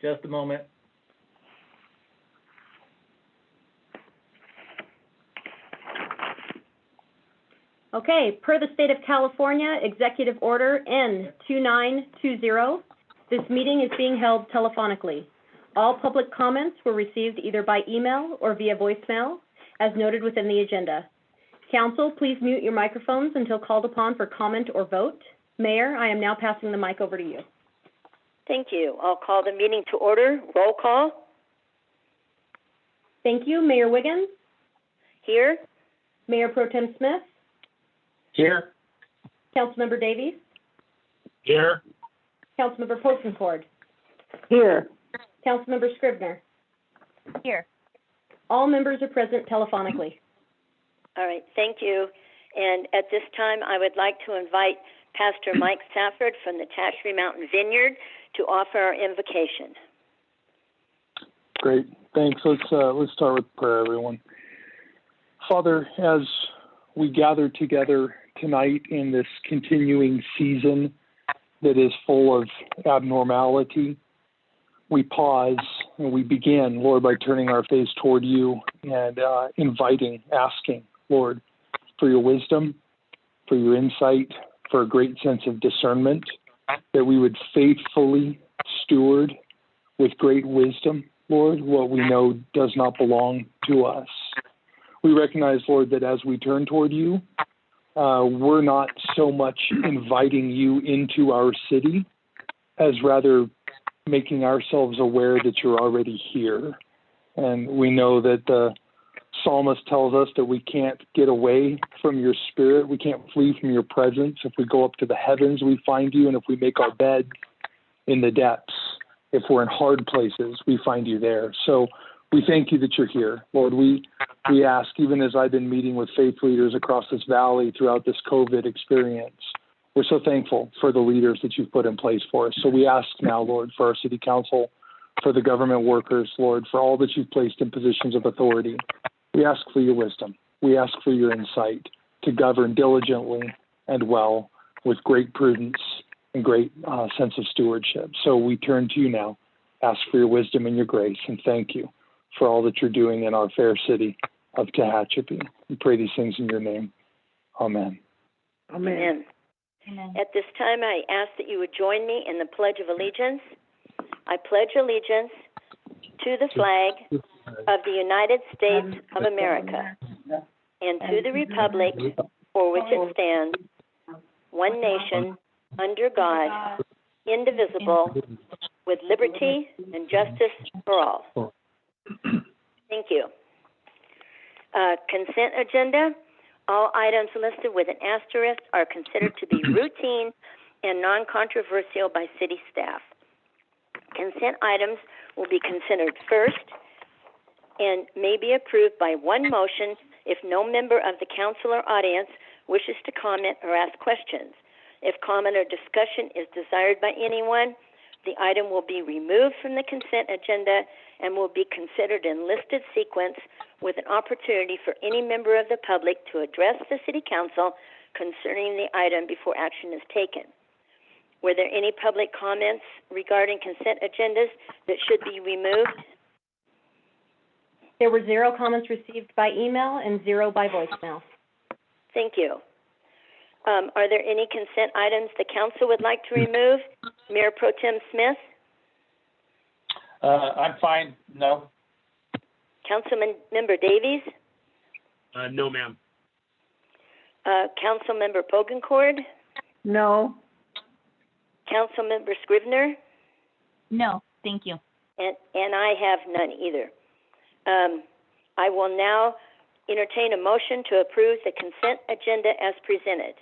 Just a moment. Okay, per the State of California Executive Order N2920, this meeting is being held telephonically. All public comments were received either by email or via voicemail, as noted within the agenda. Council, please mute your microphones until called upon for comment or vote. Mayor, I am now passing the mic over to you. Thank you. I'll call the meeting to order. Roll call. Thank you. Mayor Wiggins? Here. Mayor Pro Tem Smith? Here. Councilmember Davies? Here. Councilmember Pokencord? Here. Councilmember Scribner? Here. All members are present telephonically. All right. Thank you. And at this time, I would like to invite Pastor Mike Safford from the Tehachapi Mountain Vineyard to offer our invocation. Great. Thanks. Let's start with prayer, everyone. Father, as we gather together tonight in this continuing season that is full of abnormality, we pause and we begin, Lord, by turning our face toward you and inviting, asking, Lord, for your wisdom, for your insight, for a great sense of discernment, that we would faithfully steward with great wisdom, Lord, what we know does not belong to us. We recognize, Lord, that as we turn toward you, we're not so much inviting you into our city as rather making ourselves aware that you're already here. And we know that the psalmist tells us that we can't get away from your spirit. We can't flee from your presence. If we go up to the heavens, we find you. And if we make our bed in the depths, if we're in hard places, we find you there. So we thank you that you're here. Lord, we ask, even as I've been meeting with faith leaders across this valley throughout this COVID experience, we're so thankful for the leaders that you've put in place for us. So we ask now, Lord, for our city council, for the government workers, Lord, for all that you've placed in positions of authority. We ask for your wisdom. We ask for your insight to govern diligently and well with great prudence and great sense of stewardship. So we turn to you now, ask for your wisdom and your grace, and thank you for all that you're doing in our fair city of Tehachapi. We pray these things in your name. Amen. Amen. Amen. At this time, I ask that you would join me in the Pledge of Allegiance. I pledge allegiance to the flag of the United States of America and to the republic for which it stands, one nation, under God, indivisible, with liberty and justice for all. Thank you. Consent agenda. All items listed with an asterisk are considered to be routine and non-controversial by city staff. Consent items will be considered first and may be approved by one motion if no member of the council or audience wishes to comment or ask questions. If comment or discussion is desired by anyone, the item will be removed from the consent agenda and will be considered in listed sequence with an opportunity for any member of the public to address the City Council concerning the item before action is taken. Were there any public comments regarding consent agendas that should be removed? There were 0 comments received by email and 0 by voicemail. Thank you. Are there any consent items the council would like to remove? Mayor Pro Tem Smith? I'm fine. No. Councilmember Davies? No, ma'am. Councilmember Pokencord? No. Councilmember Scribner? No, thank you. And I have none either. I will now entertain a motion to approve the consent agenda as presented.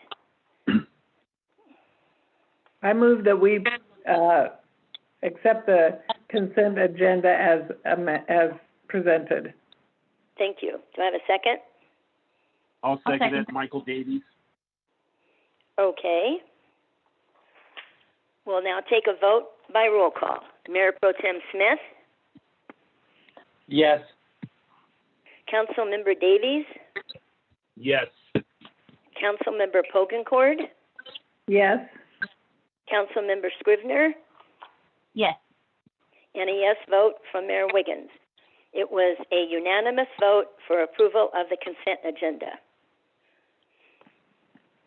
I move that we accept the consent agenda as presented. Thank you. Do I have a second? I'll second it, Michael Davies. Okay. We'll now take a vote by roll call. Mayor Pro Tem Smith? Yes. Councilmember Davies? Yes. Councilmember Pokencord? Yes. Councilmember Scribner? Yes. and a yes vote from Mayor Wiggins. It was a unanimous vote for approval of the consent agenda.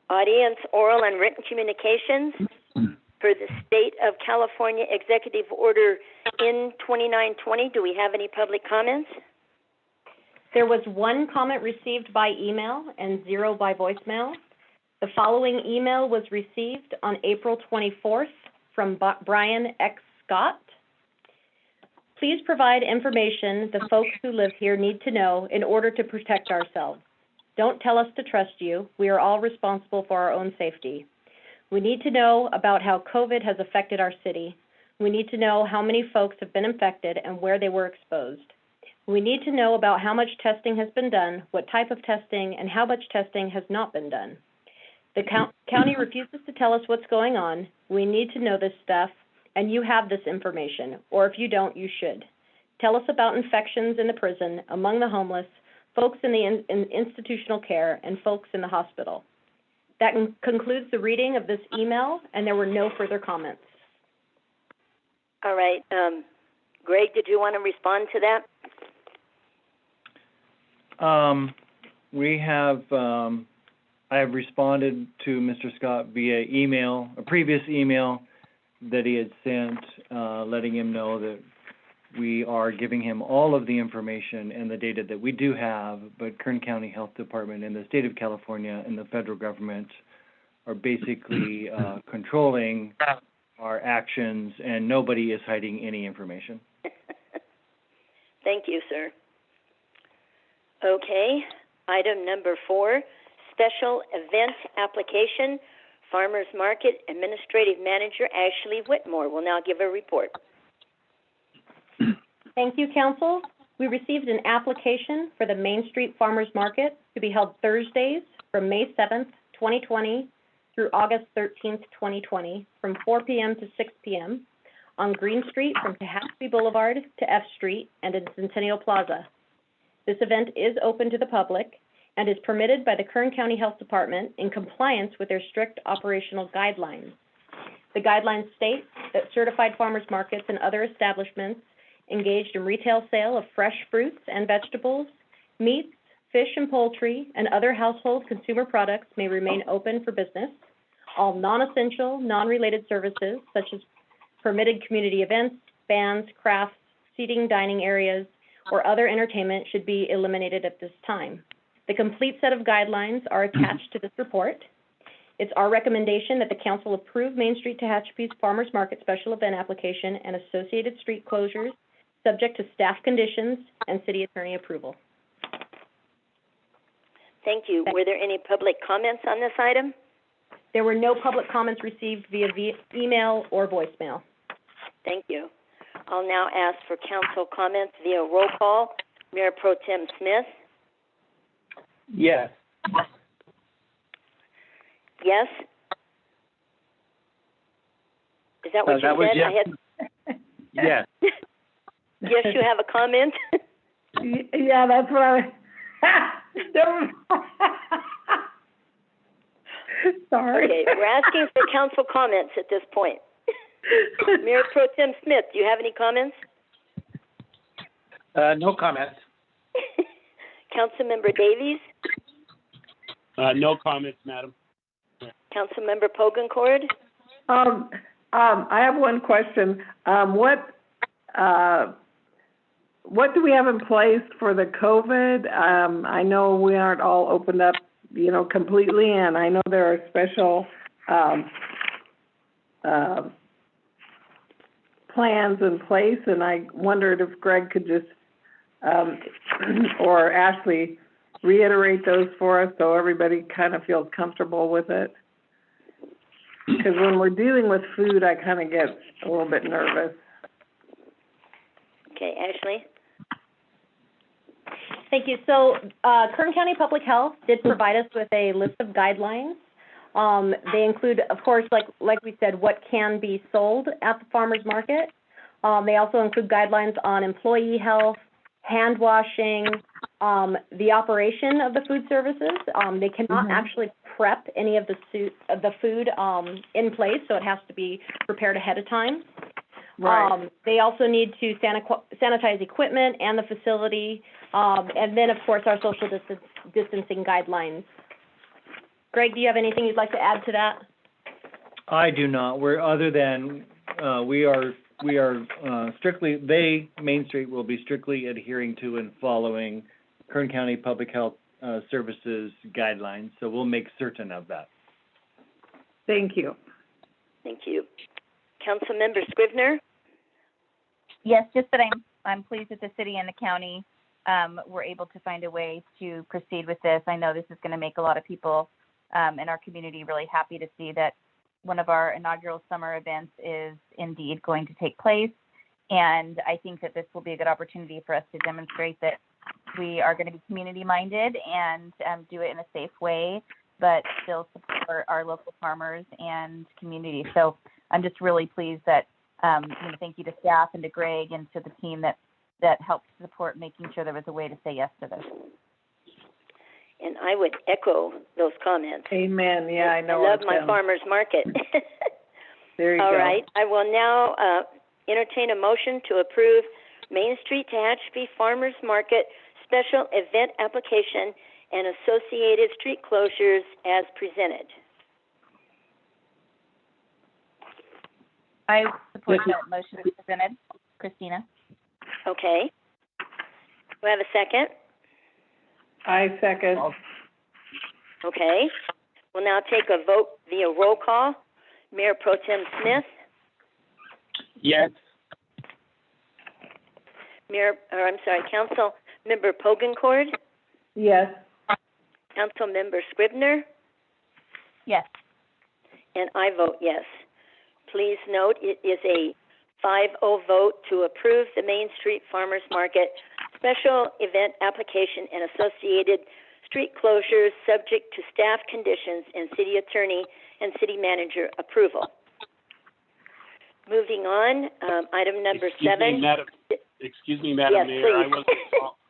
Audience, oral, and written communications for the State of California Executive Order in 2920. Do we have any public comments? There was one comment received by email and 0 by voicemail. The following email was received on April 24th from Brian X. Scott. Please provide information the folks who live here need to know in order to protect ourselves. Don't tell us to trust you. We are all responsible for our own safety. We need to know about how COVID has affected our city. We need to know how many folks have been infected and where they were exposed. We need to know about how much testing has been done, what type of testing, and how much testing has not been done. The county refuses to tell us what's going on. We need to know this stuff, and you have this information, or if you don't, you should. Tell us about infections in the prison, among the homeless, folks in the institutional care, and folks in the hospital. That concludes the reading of this email, and there were no further comments. All right. Greg, did you want to respond to that? I have responded to Mr. Scott via email, a previous email that he had sent, letting him know that we are giving him all of the information and the data that we do have, but Kern County Health Department and the state of California and the federal government are basically controlling our actions, and nobody is hiding any information. Thank you, sir. Okay, item number 4, special event application. Farmers Market Administrative Manager Ashley Whitmore will now give a report. Thank you, Council. We received an application for the Main Street Farmers Market to be held Thursdays from May 7th, 2020 through August 13th, 2020 from 4 p.m. to 6 p.m. on Green Street from Tehachapi Boulevard to F Street and in Centennial Plaza. This event is open to the public and is permitted by the Kern County Health Department in compliance with their strict operational guidelines. The guidelines state that certified farmers markets and other establishments engaged in retail sale of fresh fruits and vegetables, meats, fish and poultry, and other household consumer products may remain open for business. All non-essential, non-related services, such as permitted community events, bands, crafts, seating, dining areas, or other entertainment should be eliminated at this time. The complete set of guidelines are attached to this report. It's our recommendation that the Council approve Main Street Tehachapi's Farmers Market Special Event Application and associated street closures, subject to staff conditions and City Attorney approval. Thank you. Were there any public comments on this item? There were no public comments received via email or voicemail. Thank you. I'll now ask for council comments via roll call. Mayor Pro Tem Smith? Yes. Yes? Is that what you that was said? yes. Yes. Yes, you have a comment? Yeah, that's what I, sorry. Okay, we're asking for council comments at this point. Mayor Pro Tem Smith, do you have any comments? No comments. Councilmember Davies? No comments, Madam. Councilmember Pogencord? I have one question. What do we have in place for the COVID? I know we aren't all opened up, completely, and I know there are special plans in place, and I wondered if Greg could just, or Ashley, reiterate those for us so everybody kind of feels comfortable with it. Because when we're dealing with food, I kind of get a little bit nervous. Okay, Ashley? Thank you. So Kern County Public Health did provide us with a list of guidelines. They include, of course, like we said, what can be sold at the farmers market. They also include guidelines on employee health, hand washing, the operation of the food services. They cannot actually prep any of the food in place, so it has to be prepared ahead of time. Right. They also need to sanitize equipment and the facility, and then, of course, our social distancing guidelines. Greg, do you have anything you'd like to add to that? I do not. We are strictly, Main Street will be strictly adhering to and following Kern County Public Health Services guidelines, so we'll make certain of that. Thank you. Thank you. Councilmember Scrivener? Yes, just that I'm pleased that the city and the county were able to find a way to proceed with this. I know this is going to make a lot of people in our community really happy to see that one of our inaugural summer events is indeed going to take place. And I think that this will be a good opportunity for us to demonstrate that we are going to be community-minded and do it in a safe way, but still support our local farmers and community. So I'm just really pleased that, thank you to staff and to Greg and to the team that helped support making sure there was a way to say yes to this. And I would echo those comments. Amen. Yeah, I know. I love my farmer's market. There you go. All right. I will now entertain a motion to approve Main Street Tehachapi Farmers Market special event application and associated street closures as presented. I support that motion as presented. Christina? Okay. Do I have a second? I second. Okay. We'll now take a vote via roll call. Mayor Pro Tem Smith? Yes. Council Member Pogencord? Yes. Council Member Scrivener? Yes. And I vote yes. Please note it is a 5-0 vote to approve the Main Street Farmers Market special event application and associated street closures subject to staff conditions and city attorney and city manager approval. Moving on, item number 7. Excuse me, Madam Yes, Mayor. please.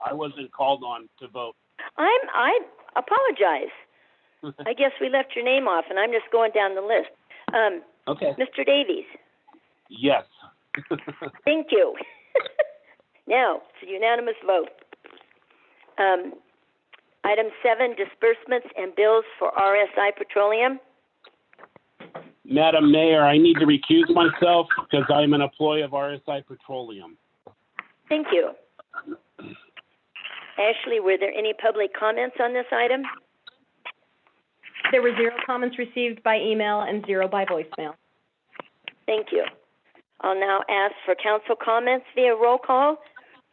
I wasn't called on to vote. I apologize. I guess we left your name off, and I'm just going down the list. Okay. Mr. Davies? Yes. Thank you. Now, it's a unanimous vote. Item 7, disbursements and bills for RSI Petroleum. Madam Mayor, I need to recuse myself because I'm an employee of RSI Petroleum. Thank you. Ashley, were there any public comments on this item? There were 0 comments received by email and 0 by voicemail. Thank you. I'll now ask for council comments via roll call.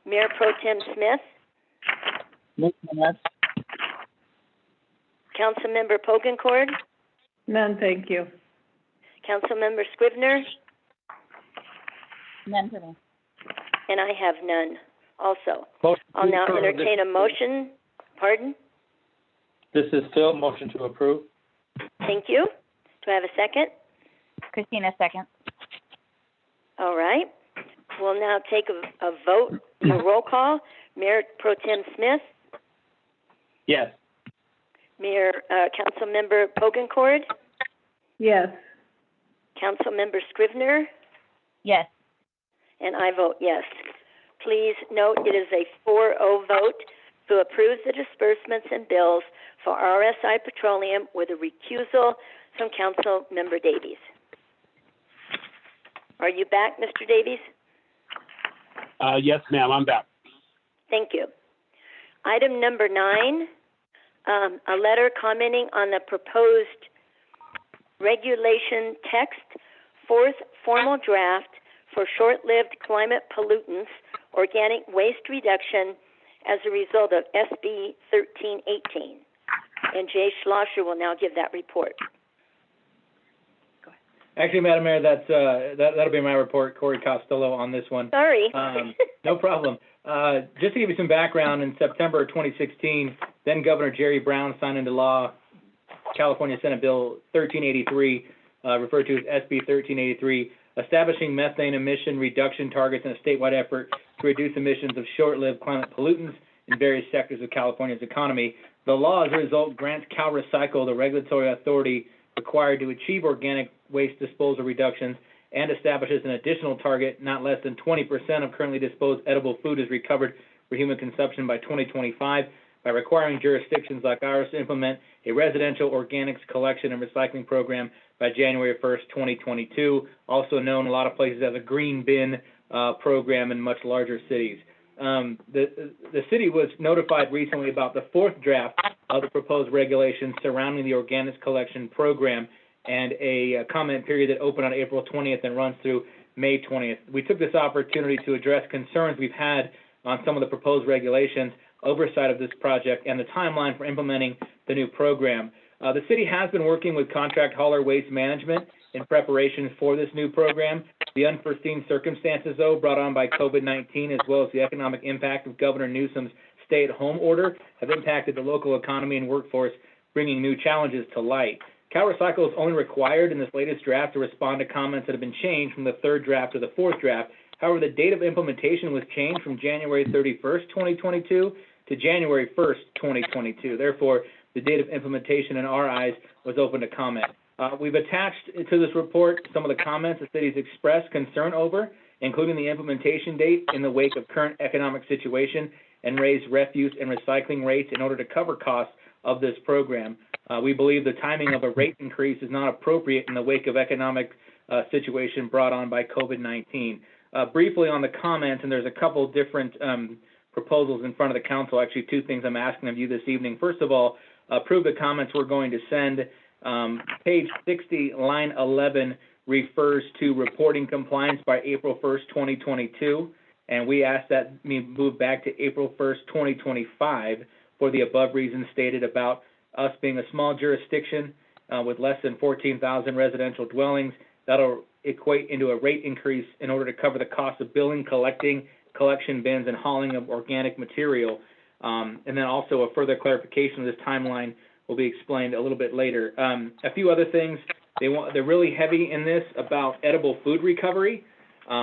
Mayor Pro Tem Smith? Yes. Councilmember Pogencord? None, thank you. Councilmember Scrivener? None for me. And I have none also. I'll now entertain a motion. Pardon? This is Phil, motion to approve. Thank you. Do I have a second? Christina, second. All right. We'll now take a vote, a roll call. Mayor Pro Tem Smith? Yes. Councilmember Pogencord? Yes. Councilmember Scrivener? Yes. And I vote yes. Please note it is a 4-0 vote to approve the disbursements and bills for RSI Petroleum with a recusal from Councilmember Davies. Are you back, Mr. Davies? Yes, ma'am, I'm back. Thank you. Item number 9, a letter commenting on the proposed regulation text, 4th formal draft for short-lived climate pollutants, organic waste reduction as a result of SB 1318. And Jay Schlosser will now give that report. Actually, Madam Mayor, that'll be my report, Corey Costello, on this one. Sorry. No problem. Just to give you some background, in September 2016, then Governor Jerry Brown signed into law California Senate Bill 1383, referred to as SB 1383, establishing methane emission reduction targets in a statewide effort to reduce emissions of short-lived climate pollutants in various sectors of California's economy. The law, as a result, grants CalRecycle the regulatory authority required to achieve organic waste disposal reductions and establishes an additional target, not less than 20% of currently disposed edible food is recovered for human consumption by 2025, by requiring jurisdictions like ours to implement a residential organics collection and recycling program by January 1st, 2022, also known in a lot of places as a green bin program in much larger cities. The city was notified recently about the fourth draft of the proposed regulations surrounding the organics collection program, and a comment period that opened on April 20th and runs through May 20th. We took this opportunity to address concerns we've had on some of the proposed regulations, oversight of this project, and the timeline for implementing the new program. The city has been working with contract hauler waste management in preparation for this new program. The unforeseen circumstances, though, brought on by COVID-19, as well as the economic impact of Governor Newsom's stay-at-home order, have impacted the local economy and workforce, bringing new challenges to light. CalRecycle is only required in this latest draft to respond to comments that have been changed from the third draft to the fourth draft. However, the date of implementation was changed from January 31st, 2022 to January 1st, 2022. Therefore, the date of implementation in our eyes was open to comment. We've attached to this report some of the comments the city's expressed concern over, including the implementation date in the wake of current economic situation and raised refuse and recycling rates in order to cover costs of this program. We believe the timing of a rate increase is not appropriate in the wake of economic situation brought on by COVID-19. Briefly on the comments, and there's a couple different proposals in front of the council, actually two things I'm asking of you this evening. First of all, approve the comments we're going to send. Page 60, line 11, refers to reporting compliance by April 1st, 2022, and we ask that be moved back to April 1st, 2025 for the above reasons stated about us being a small jurisdiction with less than 14,000 residential dwellings. That'll equate into a rate increase in order to cover the cost of billing, collecting, collection bins, and hauling of organic material. And then also a further clarification of this timeline will be explained a little bit later. A few other things. They're really heavy in this about edible food recovery,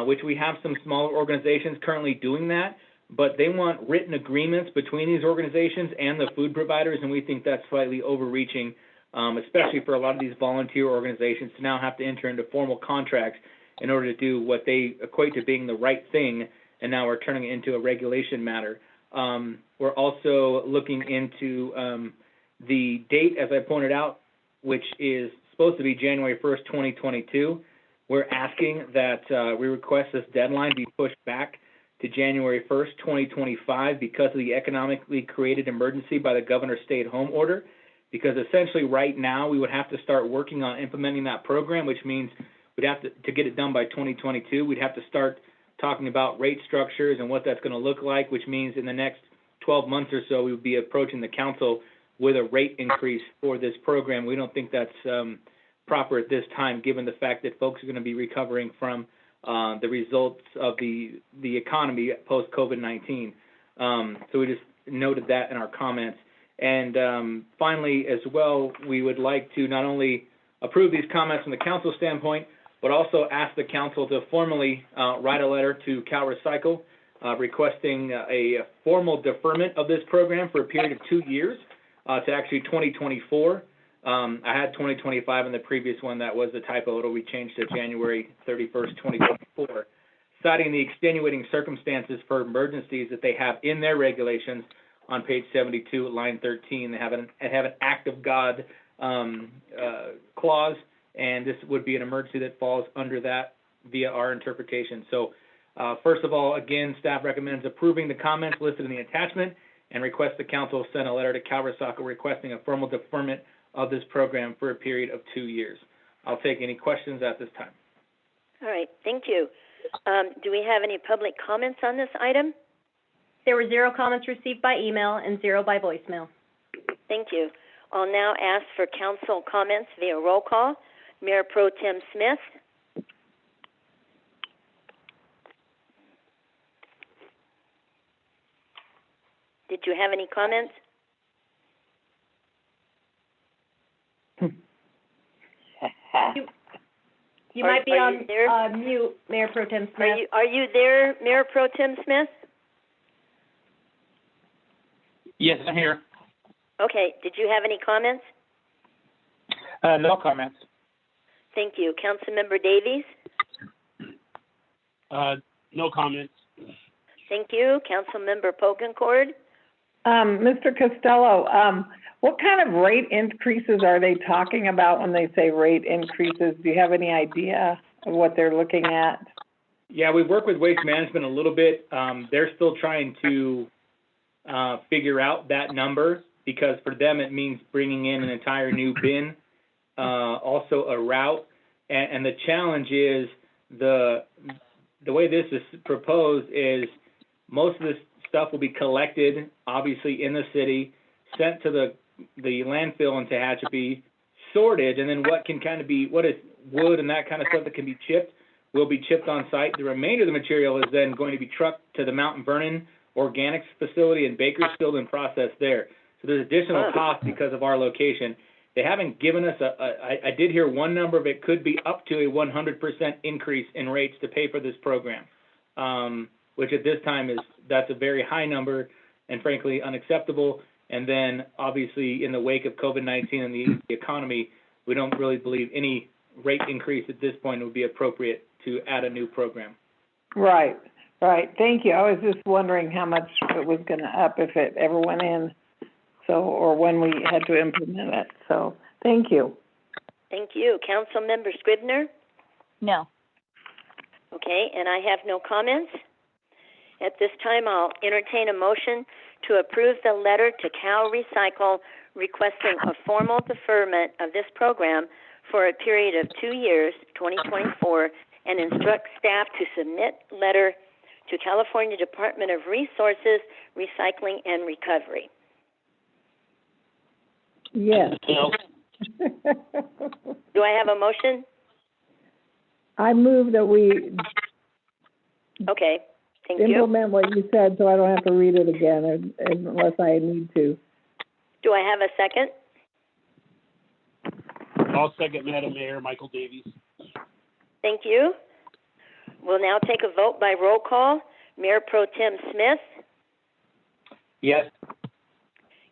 which we have some smaller organizations currently doing that, but they want written agreements between these organizations and the food providers, and we think that's slightly overreaching, especially for a lot of these volunteer organizations to now have to enter into formal contracts in order to do what they equate to being the right thing, and now we're turning it into a regulation matter. We're also looking into the date, as I pointed out, which is supposed to be January 1st, 2022. We're asking that we request this deadline be pushed back to January 1st, 2025 because of the economically created emergency by the governor's stay-at-home order, because essentially right now we would have to start working on implementing that program, which means we'd have to get it done by 2022, we'd have to start talking about rate structures and what that's going to look like, which means in the next 12 months or so we would be approaching the council with a rate increase for this program. We don't think that's proper at this time, given the fact that folks are going to be recovering from the results of the economy post-COVID-19. So we just noted that in our comments. And finally, as well, we would like to not only approve these comments from the council standpoint, but also ask the council to formally write a letter to CalRecycle requesting a formal deferment of this program for a period of 2 years to actually 2024. I had 2025 in the previous one. That was a typo. We changed to January 31st, 2024, citing the extenuating circumstances for emergencies that they have in their regulations on page 72, line 13. They have an act of God clause, and this would be an emergency that falls under that via our interpretation. So first of all, again, staff recommends approving the comments listed in the attachment and request the council send a letter to CalRecycle requesting a formal deferment of this program for a period of 2 years. I'll take any questions at this time. All right, thank you. Do we have any public comments on this item? There were 0 comments received by email and 0 by voicemail. Thank you. I'll now ask for council comments via roll call. Mayor Pro Tem Smith. Did you have any comments? You might be on mute, Mayor Pro Tem Smith. Are you there, Mayor Pro Tem Smith? Yes, I'm here. Okay. Did you have any comments? No comments. Thank you. Councilmember Davies? No comments. Thank you. Councilmember Pokencord? Mr. Costello, what kind of rate increases are they talking about when they say rate increases? Do you have any idea of what they're looking at? Yeah, we work with Waste Management a little bit. They're still trying to figure out that number, because for them it means bringing in an entire new bin, also a route. And the challenge is the way this is proposed is most of this stuff will be collected, obviously, in the city, sent to the landfill in Tehachapi, sorted, and then what is wood and that kind of stuff that can be chipped will be chipped on site. The remainder of the material is then going to be trucked to the Mount Vernon Organics facility in Bakersfield and processed there. So there's additional cost because of our location. They haven't given us I did hear one number, but it could be up to a 100% increase in rates to pay for this program, which at this time that's a very high number and frankly unacceptable. And then obviously in the wake of COVID-19 and the economy, we don't really believe any rate increase at this point would be appropriate to add a new program. Right. Thank you. I was just wondering how much it was going to up if it ever went in, or when we had to implement it. So thank you. Thank you. Councilmember Scribner? No. Okay, and I have no comments. At this time, I'll entertain a motion to approve the letter to Cal Recycle requesting a formal deferment of this program for a period of 2 years, 2024, and instruct staff to submit letter to California Department of Resources, Recycling, and Recovery. Yes. Do I have a motion? I move that we Okay, thank you. implement what you said, so I don't have to read it again unless I need to. Do I have a second? I'll second, Madam Mayor. Michael Davies. Thank you. We'll now take a vote by roll call. Mayor Pro Tem Smith? Yes.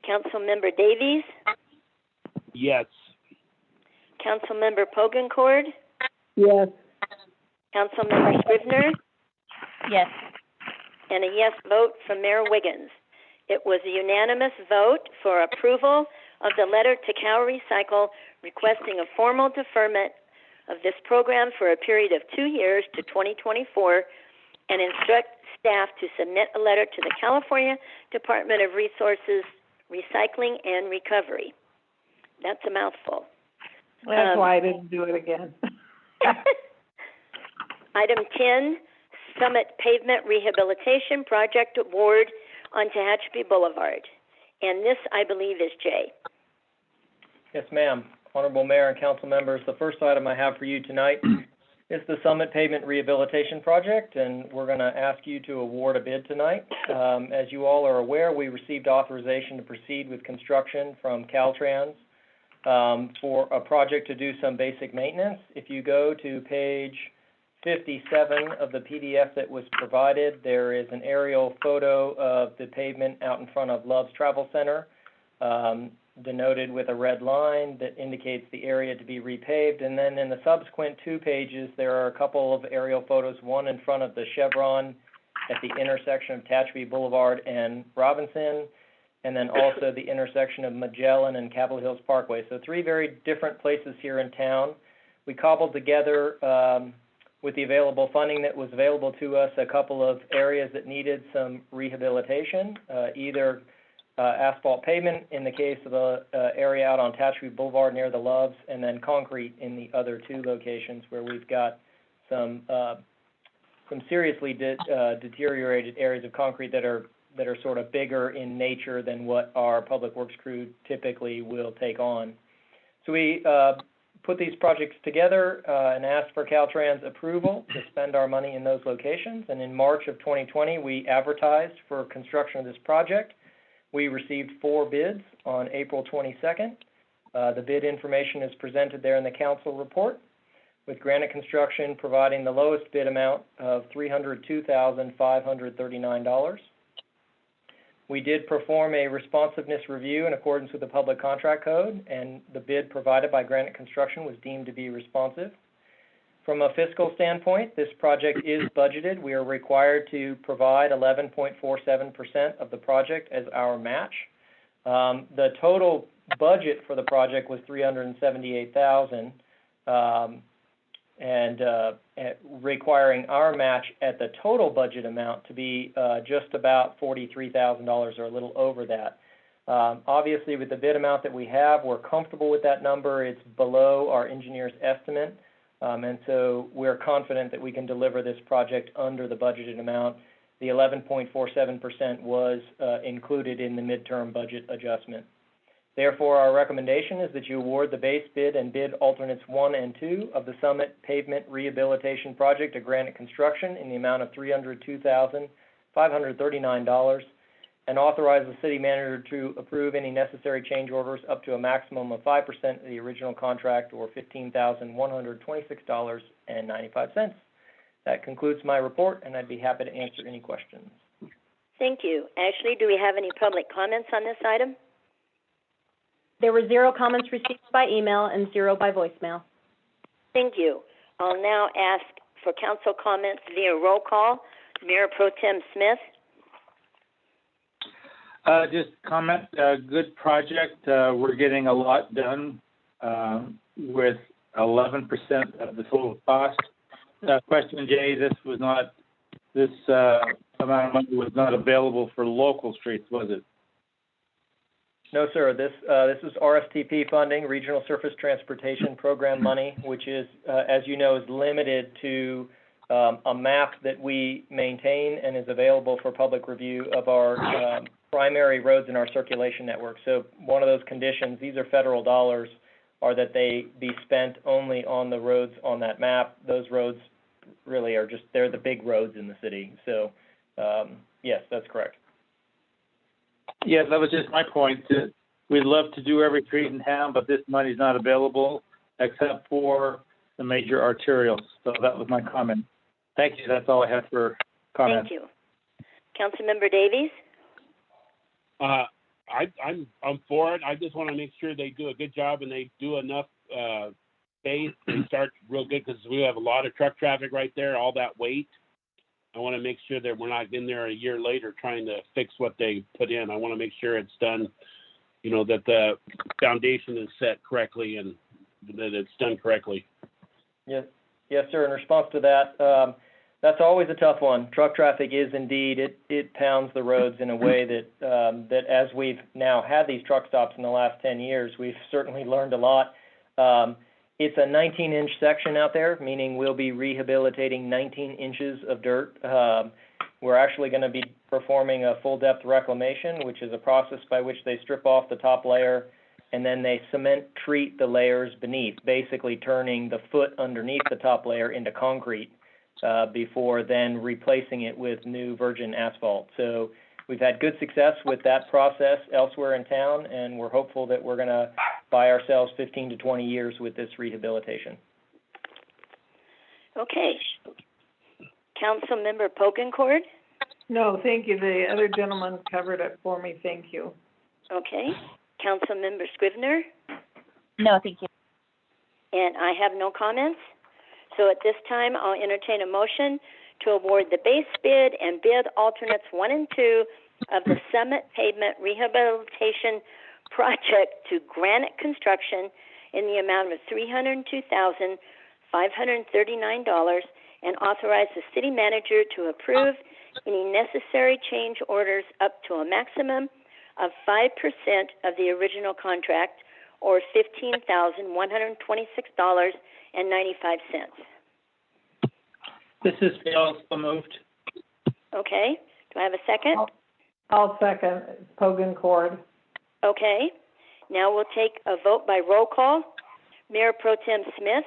Councilmember Davies? Yes. Councilmember Pogencord? Yes. Councilmember Scribner? Yes. And a yes vote from Mayor Wiggins. It was a unanimous vote for approval of the letter to Cal Recycle requesting a formal deferment of this program for a period of 2 years to 2024 and instruct staff to submit a letter to the California Department of Resources, Recycling, and Recovery. That's a mouthful. That's why I didn't do it again. Item 10, Summit Pavement Rehabilitation Project Award on Tehachapi Boulevard. And this, I believe, is Jay. Yes, ma'am. Honorable Mayor and council members, the first item I have for you tonight is the Summit Pavement Rehabilitation Project, and we're going to ask you to award a bid tonight. As you all are aware, we received authorization to proceed with construction from Caltrans for a project to do some basic maintenance. If you go to page 57 of the PDF that was provided, there is an aerial photo of the pavement out in front of Love's Travel Center, denoted with a red line that indicates the area to be repaved. And then in the subsequent 2 pages, there are a couple of aerial photos, one in front of the Chevron at the intersection of Tehachapi Boulevard and Robinson, and then also the intersection of Magellan and Capitol Hills Parkway. So 3 very different places here in town. We cobbled together, with the available funding that was available to us, a couple of areas that needed some rehabilitation, either asphalt pavement in the case of the area out on Tehachapi Boulevard near the Loves, and then concrete in the other 2 locations where we've got some seriously deteriorated areas of concrete that are sort of bigger in nature than what our public works crew typically will take on. So we put these projects together and asked for Caltrans approval to spend our money in those locations. And in March of 2020, we advertised for construction of this project. We received 4 bids on April 22nd. The bid information is presented there in the council report, with Granite Construction providing the lowest bid amount of $302,539. We did perform a responsiveness review in accordance with the Public Contract Code, and the bid provided by Granite Construction was deemed to be responsive. From a fiscal standpoint, this project is budgeted. We are required to provide 11.47% of the project as our match. The total budget for the project was $378,000, and requiring our match at the total budget amount to be just about $43,000 or a little over that. Obviously, with the bid amount that we have, we're comfortable with that number. It's below our engineer's estimate, and so we're confident that we can deliver this project under the budgeted amount. The 11.47% was included in the midterm budget adjustment. Therefore, our recommendation is that you award the base bid and bid alternates 1 and 2 of the Summit Pavement Rehabilitation Project to Granite Construction in the amount of $302,539, and authorize the city manager to approve any necessary change orders up to a maximum of 5% of the original contract, or $15,126.95. That concludes my report, and I'd be happy to answer any questions. Thank you. Ashley, do we have any public comments on this item? There were 0 comments received by email and 0 by voicemail. Thank you. I'll now ask for council comments via roll call. Mayor Pro Tem Smith. Just comment, good project. We're getting a lot done with 11% of the total cost. Question, Jay, this amount of money was not available for local streets, was it? No, sir. This is RSTP funding, Regional Surface Transportation Program money, which is, as you know, is limited to a map that we maintain and is available for public review of our primary roads in our circulation network. So one of those conditions, these are federal dollars, are that they be spent only on the roads on that map. Those roads really are they're the big roads in the city. So, yes, that's correct. Yeah, that was just my point. We'd love to do every street in town, but this money's not available except for the major arterials. So that was my comment. Thank you. That's all I have for comment. Thank you. Councilmember Davies? I'm for it. I just want to make sure they do a good job and they do enough space and start real good, because we have a lot of truck traffic right there, all that weight. I want to make sure that we're not in there a year later trying to fix what they put in. I want to make sure it's done, that the foundation is set correctly and that it's done correctly. Yes, sir. In response to that, that's always a tough one. Truck traffic is indeed, it pounds the roads in a way that as we've now had these truck stops in the last 10 years, we've certainly learned a lot. It's a 19-inch section out there, meaning we'll be rehabilitating 19 inches of dirt. We're actually going to be performing a full-depth reclamation, which is a process by which they strip off the top layer and then they cement treat the layers beneath, basically turning the foot underneath the top layer into concrete before then replacing it with new virgin asphalt. So we've had good success with that process elsewhere in town, and we're hopeful that we're going to buy ourselves 15 to 20 years with this rehabilitation. Okay. Councilmember Pokencourt? No, thank you. The other gentleman covered it for me. Thank you. Okay. Councilmember Scrivener? No, thank you. And I have no comments. So at this time, I'll entertain a motion to award the base bid and bid alternates 1 and 2 of the Summit Pavement Rehabilitation Project to Granite Construction in the amount of $302,539, and authorize the city manager to approve any necessary change orders up to a maximum of 5% of the original contract, or $15,126.95. This is Phil, so moved. Okay. Do I have a second? I'll second. Pokencourt. Okay. Now we'll take a vote by roll call. Mayor Pro Tem Smith?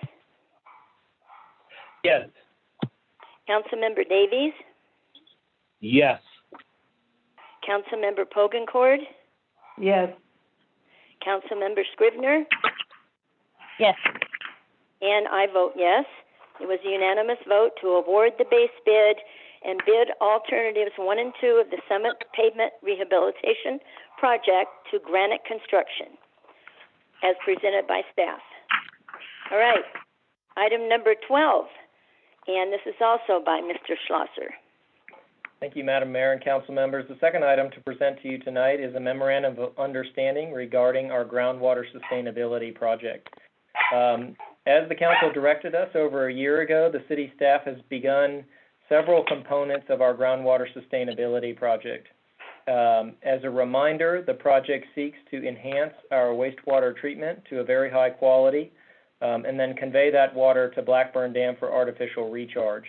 Yes. Councilmember Davies? Yes. Councilmember Pokencourt? Yes. Councilmember Scrivener? Yes. And I vote yes. It was a unanimous vote to award the base bid and bid alternatives 1 and 2 of the Summit Pavement Rehabilitation Project to Granite Construction, as presented by staff. All right. Item number 12, and this is also by Mr. Schlosser. Thank you, Madam Mayor and council members. The second item to present to you tonight is a memorandum of understanding regarding our groundwater sustainability project. As the council directed us over a year ago, the city staff has begun several components of our groundwater sustainability project. As a reminder, the project seeks to enhance our wastewater treatment to a very high quality, and then convey that water to Blackburn Dam for artificial recharge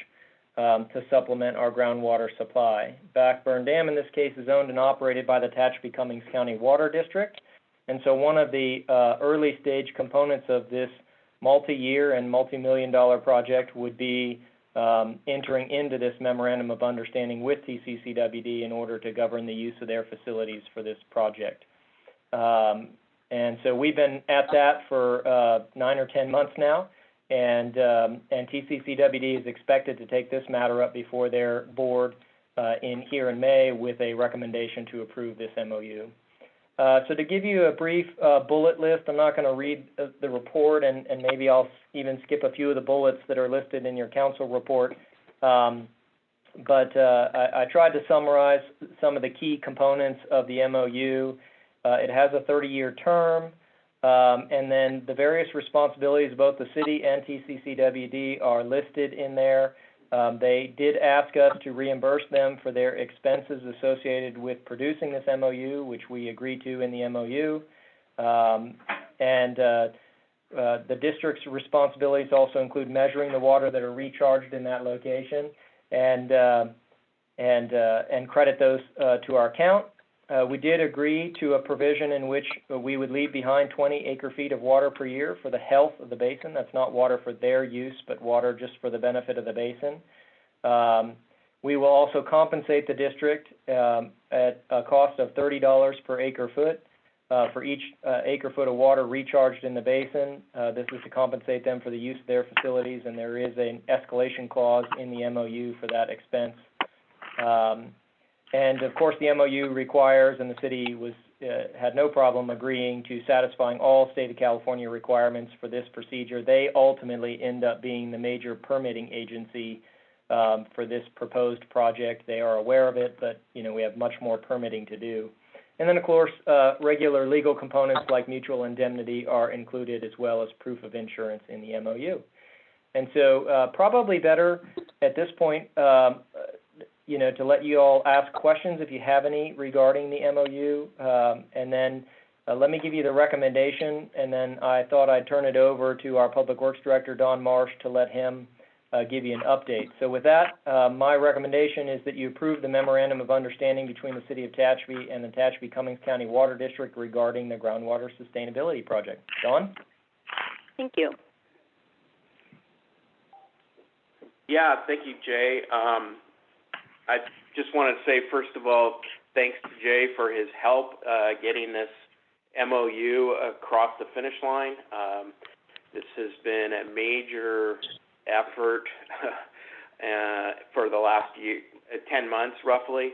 to supplement our groundwater supply. Blackburn Dam, in this case, is owned and operated by the Tehachapi Cummings County Water District, and so one of the early stage components of this multi-year and multi-million-dollar project would be entering into this memorandum of understanding with TCCWD in order to govern the use of their facilities for this project. And so we've been at that for 9 or 10 months now, and TCCWD is expected to take this matter up before their board here in May with a recommendation to approve this MOU. So to give you a brief bullet list, I'm not going to read the report, and maybe I'll even skip a few of the bullets that are listed in your council report. But I tried to summarize some of the key components of the MOU. It has a 30-year term, and then the various responsibilities of both the city and TCCWD are listed in there. They did ask us to reimburse them for their expenses associated with producing this MOU, which we agreed to in the MOU. The district's responsibilities also include measuring the water that are recharged in that location and credit those to our account. We did agree to a provision in which we would leave behind 20 acre-feet of water per year for the health of the basin. That's not water for their use, but water just for the benefit of the basin. We will also compensate the district at a cost of $30 per acre-foot for each acre-foot of water recharged in the basin. This is to compensate them for the use of their facilities, and there is an escalation clause in the MOU for that expense. And of course, the MOU requires, and the city had no problem agreeing to satisfying all state of California requirements for this procedure. They ultimately end up being the major permitting agency for this proposed project. They are aware of it, but we have much more permitting to do. And then, of course, regular legal components like mutual indemnity are included, as well as proof of insurance in the MOU. And so, probably better at this point, to let you all ask questions if you have any regarding the MOU, and then let me give you the recommendation, and then I thought I'd turn it over to our Public Works Director, Don Marsh, to let him give you an update. So with that, my recommendation is that you approve the Memorandum of Understanding between the City of Tehachapi and the Tehachapi Cummings County Water District regarding the Groundwater Sustainability Project. Don? Thank you. Yeah, thank you, Jay. I just want to say, first of all, thanks to Jay for his help getting this MOU across the finish line. This has been a major effort for the last 10 months, roughly.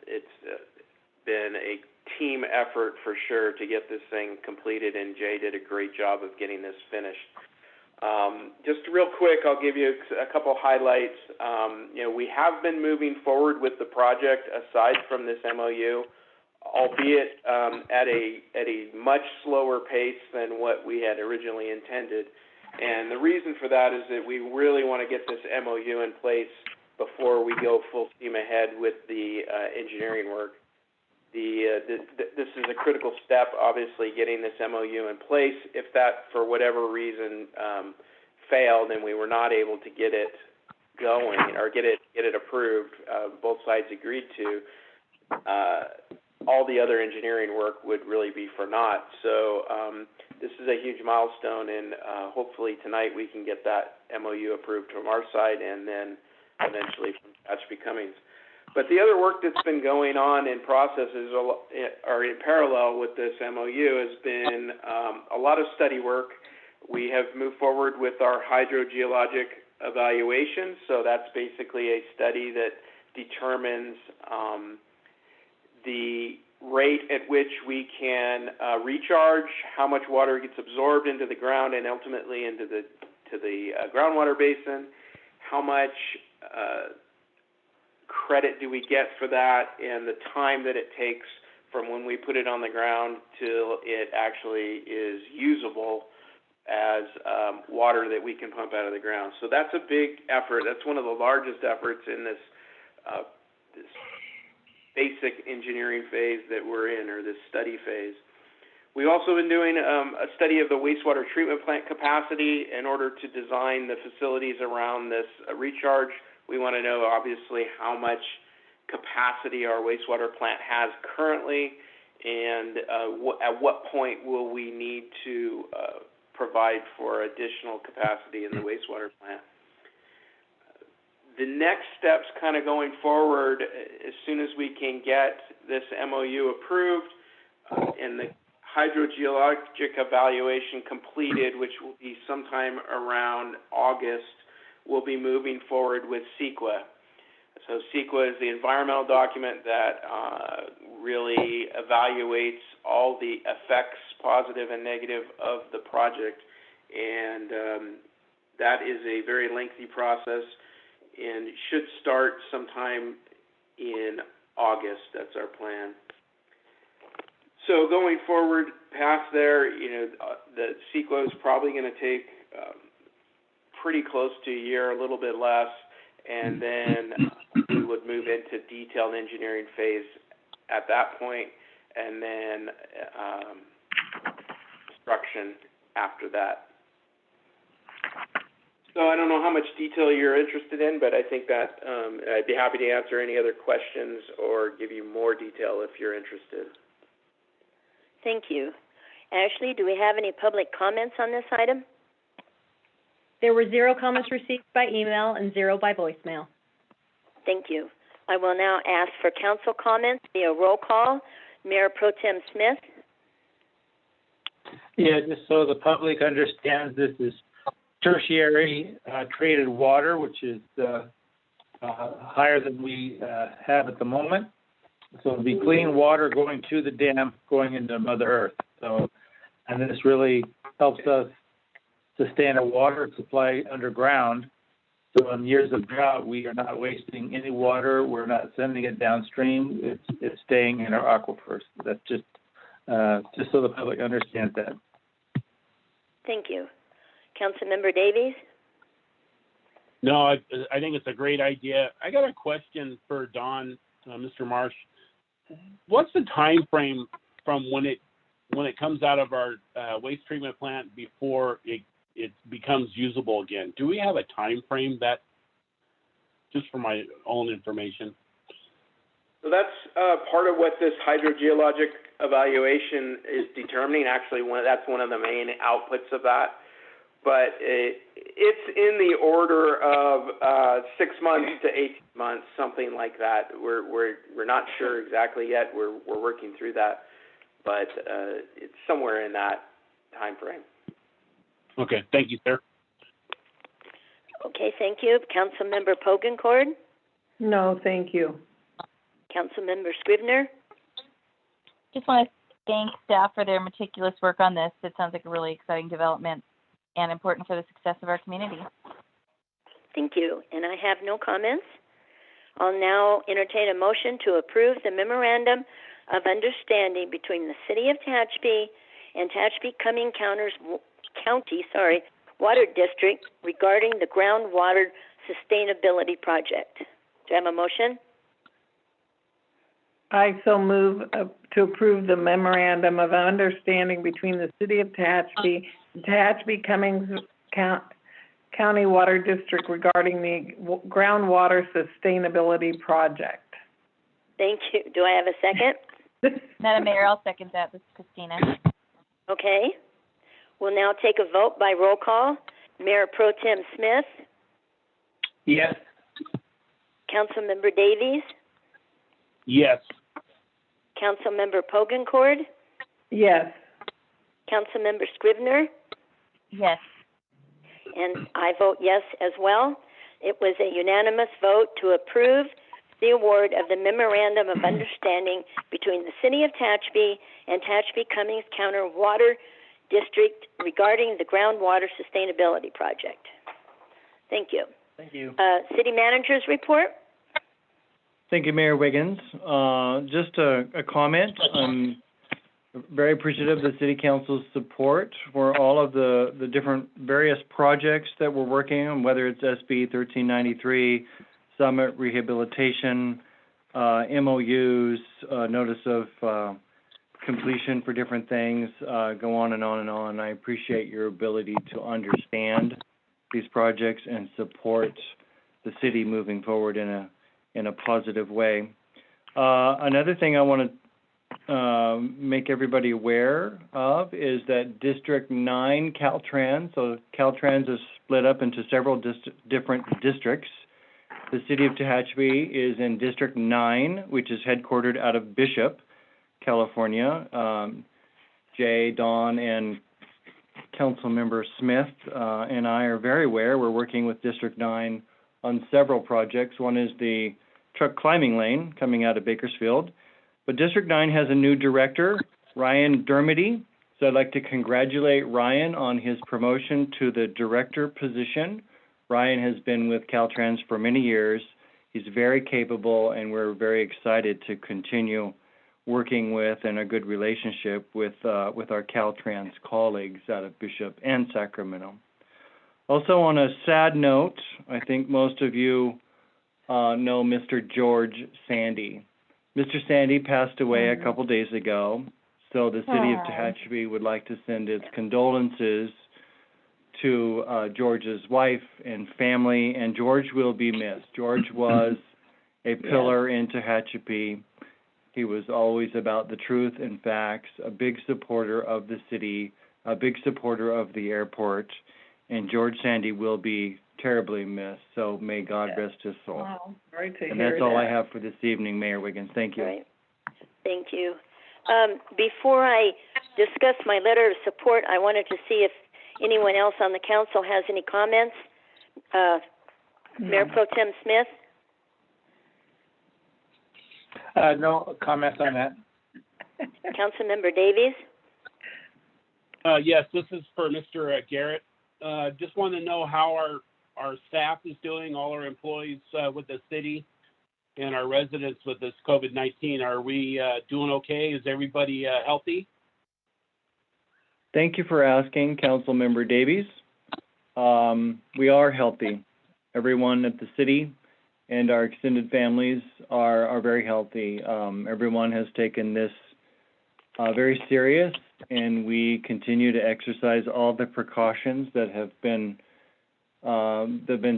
It's been a team effort for sure to get this thing completed, and Jay did a great job of getting this finished. Just real quick, I'll give you a couple highlights. We have been moving forward with the project aside from this MOU, albeit at a much slower pace than what we had originally intended. And the reason for that is that we really want to get this MOU in place before we go full steam ahead with the engineering work. This is a critical step, obviously, getting this MOU in place. If that, for whatever reason, failed and we were not able to get it going or get it approved, both sides agreed to, all the other engineering work would really be for naught. So this is a huge milestone, and hopefully tonight we can get that MOU approved from our side and then eventually from Tehachapi Cummings. But the other work that's been going on in processes or in parallel with this MOU has been a lot of study work. We have moved forward with our hydrogeologic evaluation. So that's basically a study that determines the rate at which we can recharge, how much water gets absorbed into the ground and ultimately into the to the groundwater basin, how much credit do we get for that, and the time that it takes from when we put it on the ground till it actually is usable as water that we can pump out of the ground. So that's a big effort. That's one of the largest efforts in this this basic engineering phase that we're in, or this study phase. We've also been doing a study of the wastewater treatment plant capacity in order to design the facilities around this recharge. We want to know, obviously, how much capacity our wastewater plant has currently, and at what point will we need to provide for additional capacity in the wastewater plant. The next steps kind of going forward, as soon as we can get this MOU approved and the hydrogeologic evaluation completed, which will be sometime around August, we'll be moving forward with CEQA. So CEQA is the environmental document that really evaluates all the effects, positive and negative, of the project, and that is a very lengthy process and should start sometime in August. That's our plan. So going forward past there, the CEQA is probably going to take pretty close to a year, a little bit less, and then we would move into detailed engineering phase at that point, and then construction after that. So I don't know how much detail you're interested in, but I think that I'd be happy to answer any other questions or give you more detail if you're interested. Thank you. Ashley, do we have any public comments on this item? There were 0 comments received by email and 0 by voicemail. Thank you. I will now ask for council comments via roll call. Mayor Pro Tem Smith. Yeah, just so the public understands, this is tertiary treated water, which is higher than we have at the moment. So it'll be clean water going to the dam, going into Mother Earth. So, and this really helps us sustain a water supply underground. So in years of drought, we are not wasting any water. We're not sending it downstream. It's staying in our aquifers. That's just so the public understands that. Thank you. Councilmember Davies? No, I think it's a great idea. I got a question for Don, Mr. Marsh. What's the time frame from when it comes out of our waste treatment plant before it becomes usable again? Do we have a time frame, that, just for my own information? So that's part of what this hydrogeologic evaluation is determining. Actually, that's one of the main outputs of that. But it's in the order of 6 months to 18 months, something like that. We're not sure exactly yet. We're working through that, but it's somewhere in that time frame. Okay, thank you, sir. Okay, thank you. Councilmember Pogencord? No, thank you. Councilmember Scrivener? Just want to thank staff for their meticulous work on this. It sounds like a really exciting development and important for the success of our community. Thank you. And I have no comments. I'll now entertain a motion to approve the Memorandum of Understanding between the City of Tehachapi and Tehachapi-Cumming County Water District regarding the Groundwater Sustainability Project. Do I have a motion? I so move to approve the Memorandum of Understanding between the City of Tehachapi and Tehachapi-Cumming County Water District regarding the Groundwater Sustainability Project. Thank you. Do I have a second? Madam Mayor, I'll second that. This is Christina. Okay. We'll now take a vote by roll call. Mayor Pro Tem Smith? Yes. Councilmember Davies? Yes. Councilmember Pogencord? Yes. Councilmember Scrivener? Yes. And I vote yes as well. It was a unanimous vote to approve the award of the Memorandum of Understanding between the City of Tehachapi and Tehachapi-Cumming County Water District regarding the groundwater sustainability project. Thank you. Thank you. City Manager's report? Thank you, Mayor Wiggins. Just a comment. I'm very appreciative of the City Council's support for all of the different various projects that we're working on, whether it's SB 1393, Summit Rehabilitation, MOUs, Notice of Completion for different things, go on and on and on. I appreciate your ability to understand these projects and support the city moving forward in a positive way. Another thing I want to make everybody aware of is that District 9 Caltrans, so Caltrans is split up into several different districts. The city of Tehachapi is in District 9, which is headquartered out of Bishop, California. Jay, Don, and Councilmember Smith and I are very aware. We're working with District 9 on several projects. One is the truck climbing lane coming out of Bakersfield. But District 9 has a new director, Ryan Dermody. So I'd like to congratulate Ryan on his promotion to the director position. Ryan has been with Caltrans for many years. He's very capable, and we're very excited to continue working with and a good relationship with our Caltrans colleagues out of Bishop and Sacramento. Also, on a sad note, I think most of you know Mr. George Sandy. Mr. Sandy passed away a couple days ago, so the city of Tehachapi would like to send its condolences to George's wife and family, and George will be missed. George was a pillar in Tehachapi. He was always about the truth and facts, a big supporter of the city, a big supporter of the airport, and George Sandy will be terribly missed. So may God rest his soul. Wow, great to hear and that's all I have for this evening, Mayor Wiggins. Thank you. Right. Thank you. Before I discuss my letter of support, I wanted to see if anyone else on the council has any comments. Mayor Pro Tem Smith? No comments on that. Councilmember Davies? Yes, this is for Mr. Garrett. Just want to know how our staff is doing, all our employees with the city and our residents with this COVID-19. Are we doing okay? Is everybody healthy? Thank you for asking, Councilmember Davies. We are healthy. Everyone at the city and our extended families are very healthy. Everyone has taken this very serious, and we continue to exercise all the precautions that have been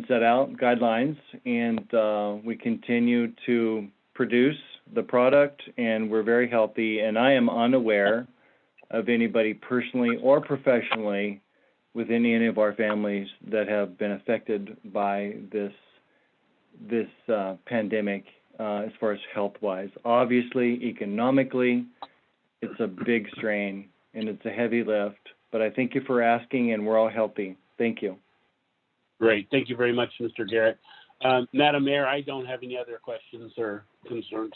set out, guidelines, and we continue to produce the product, and we're very healthy. And I am unaware of anybody personally or professionally within any of our families that have been affected by this pandemic as far as health-wise. Obviously, economically, it's a big strain and it's a heavy lift, but I thank you for asking, and we're all healthy. Thank you. Great. Thank you very much, Mr. Garrett. Madam Mayor, I don't have any other questions or concerns.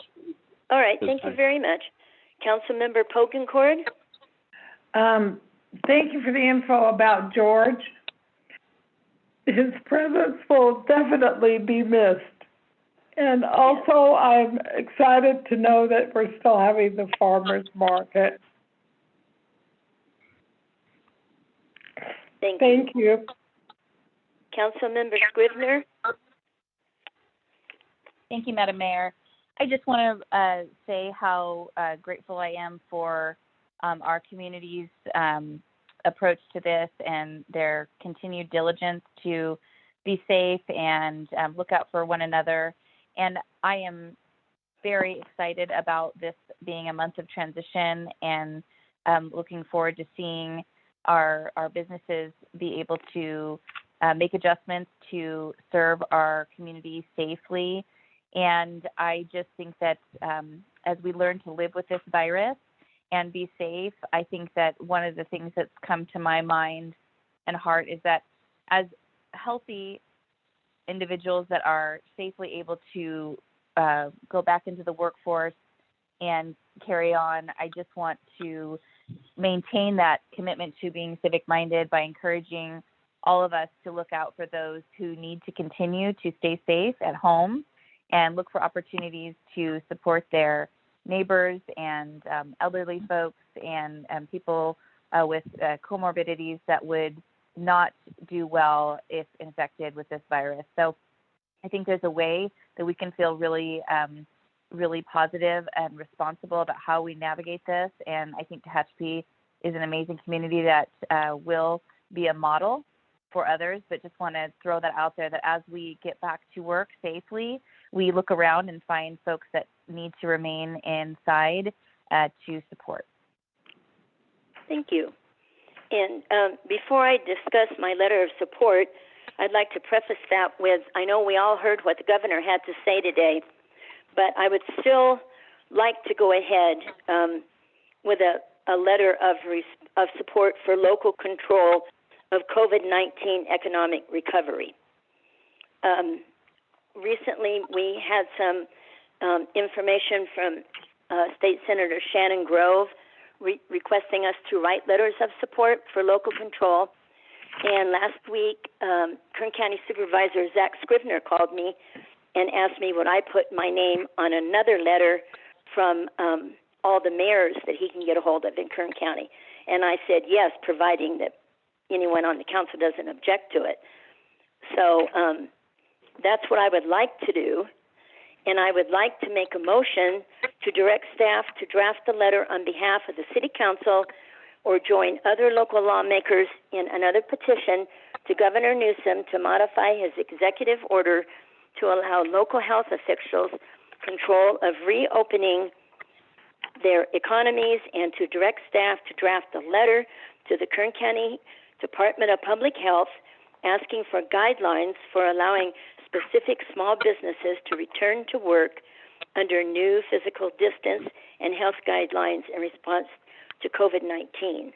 All right. Thank you very much. Councilmember Pokencourt? Thank you for the info about George. His presence will definitely be missed. And also, I'm excited to know that we're still having the farmers market. Thank you. Councilmember Scrivener? Thank you, Madam Mayor. I just want to say how grateful I am for our community's approach to this and their continued diligence to be safe and look out for one another. And I am very excited about this being a month of transition, and looking forward to seeing our businesses be able to make adjustments to serve our community safely. And I just think that as we learn to live with this virus and be safe, I think that one of the things that's come to my mind and heart is that as healthy individuals that are safely able to go back into the workforce and carry on, I just want to maintain that commitment to being civic-minded by encouraging all of us to look out for those who need to continue to stay safe at home and look for opportunities to support their neighbors and elderly folks and people with comorbidities that would not do well if infected with this virus. So I think there's a way that we can feel really, really positive and responsible about how we navigate this. And I think Tehachapi is an amazing community that will be a model for others, but just want to throw that out there that as we get back to work safely, we look around and find folks that need to remain inside to support. Thank you. And before I discuss my letter of support, I'd like to preface that with, I know we all heard what the governor had to say today, but I would still like to go ahead with a letter of support for local control of COVID-19 economic recovery. Recently, we had some information from State Senator Shannon Grove requesting us to write letters of support for local control. And last week, Kern County Supervisor Zach Scrivener called me and asked me would I put my name on another letter from all the mayors that he can get a hold of in Kern County. And I said yes, providing that anyone on the council doesn't object to it. So that's what I would like to do. And I would like to make a motion to direct staff to draft a letter on behalf of the City Council or join other local lawmakers in another petition to Governor Newsom to modify his executive order to allow local health officials control of reopening their economies and to direct staff to draft a letter to the Kern County Department of Public Health asking for guidelines for allowing specific small businesses to return to work under new physical distance and health guidelines in response to COVID-19.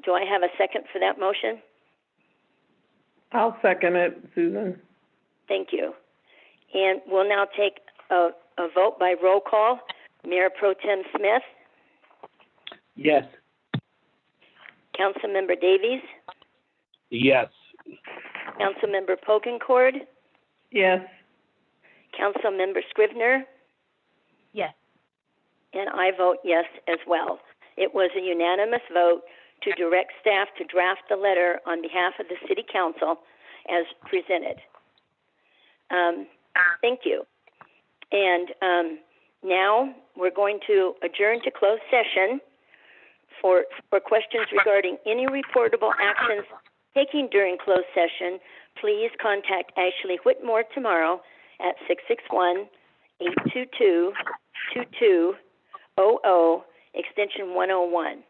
Do I have a second for that motion? I'll second it, Susan. Thank you. And we'll now take a vote by roll call. Mayor Pro Tem Smith? Yes. Councilmember Davies? Yes. Councilmember Pokencord? Yes. Councilmember Scrivener? Yes. And I vote yes as well. It was a unanimous vote to direct staff to draft the letter on behalf of the City Council as presented. Thank you. And now we're going to adjourn to closed session for questions regarding any reportable actions taken during closed session. Please contact Ashley Whitmore tomorrow at 661-822-2200, extension 101.